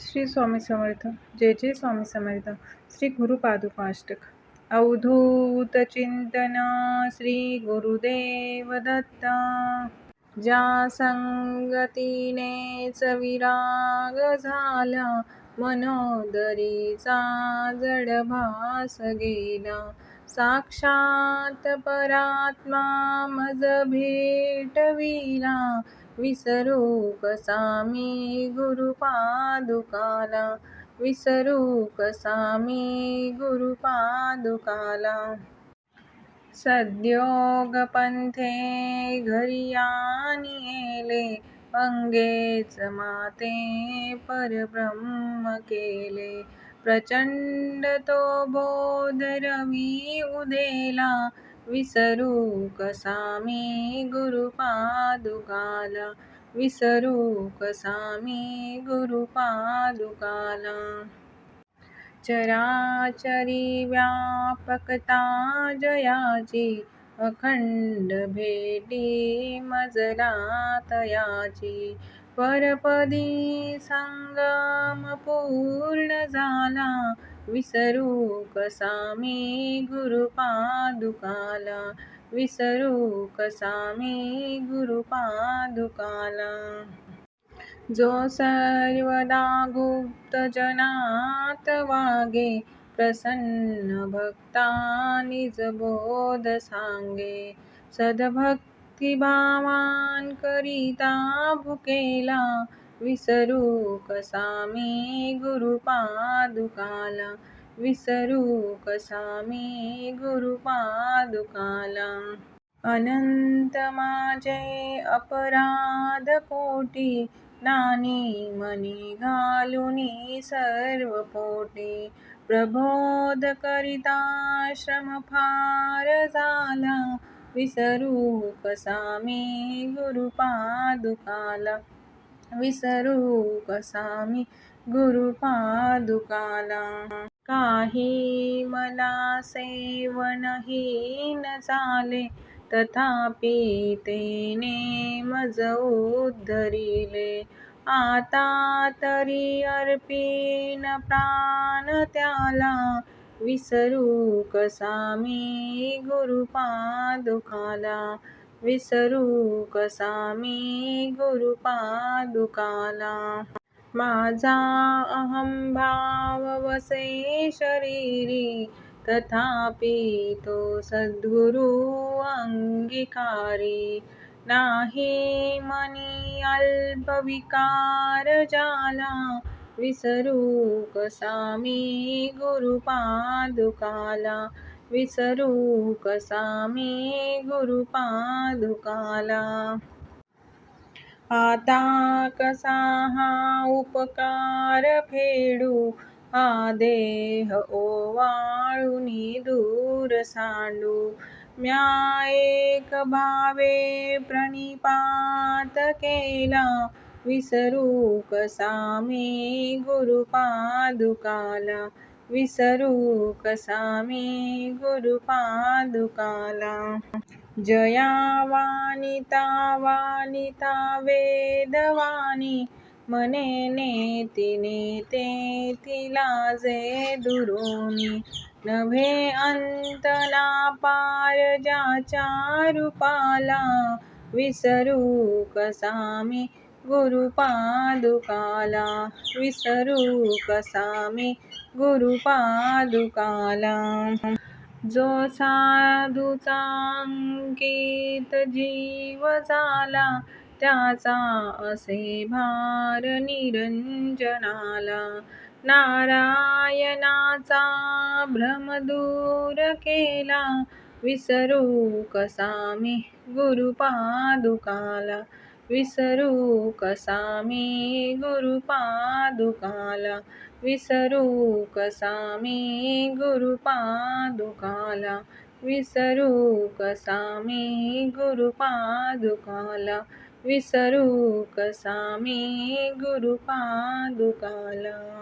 श्री स्वामी समर्थ. जय जय स्वामी समर्थ. श्री गुरुपादुकाष्टक. अवधूत चिंतन श्री गुरुदेव दत्ता. ज्या संगतीनेच विराग झाला, मनोदरीचा जड भास गेला. साक्षात परात्मा मज भेटविला, विसरू कसा मी गुरुपादुकाला. विसरू कसा मी गुरुपादुकाला. सद्योगपंथे घरी आणिले, अंगेच माते परब्रह्म केले. प्रचंड तो बोध रवी उदेला, विसरू कसा मी गुरुपादुकाला. विसरू कसा मी गुरुपादुकाला. चराचरी व्यापकता जयाची, अखंड भेटी मजला तयाची. परपदी संगम पूर्ण झाला, विसरू कसा मी गुरुपादुकाला. विसरू कसा मी गुरुपादुकाला. जो सर्वदा गुप्त जनात वागे, प्रसन्न भक्ता निज बोध सांगे. सद्भक्ती भावान करिता भुकेला, विसरू कसा मी गुरुपादुकाला. विसरू कसा मी गुरुपादुकाला. अनंत माझे अपराध कोटी, नानी मनी घालुनी सर्व पोटी. प्रबोध करिता श्रम फार झाला, विसरू कसा मी गुरुपादुकाला. विसरू कसा मी गुरुपादुकाला. काही मला सेवनहीन झाले, तथापि तेने मज उद्धरिले. आता तरी अर्पीन प्राण त्याला, विसरू कसा मी गुरुपादुकाला. विसरू कसा मी गुरुपादुकाला. माझा अहंभाव वसे शरीरी, तथापि तो सद्गुरु अंगीकारी. नाही मनी अल्प विकार जाला, विसरू कसा मी गुरुपादुकाला. विसरू कसा मी गुरुपादुकाला. आता कसा हा उपकार फेडू, हा देह ओवाळुनी दूर सांडू. म्या एक भावे प्रणिपात केला, विसरू कसा मी गुरुपादुकाला. विसरू कसा मी गुरुपादुकाला. जया वानिता वानिता वेदवाणी, मने नेती नेते तिला जे दुरुनी. नभे अंत ना पार ज्याच्या रूपाला, विसरू कसा मी गुरुपादुकाला. विसरू कसा मी गुरुपादुकाला. जो साधूचा अंकित जीव झाला, त्याचा असे भार निरंजनाला. नारायणाचा भ्रम दूर केला, विसरू कसा मी गुरुपादुकाला. विसरू कसा मी गुरुपादुकाला. विसरू कसा मी गुरुपादुकाला. विसरू कसा मी गुरुपादुकाला. विसरू कसा मी गुरुपादुकाला.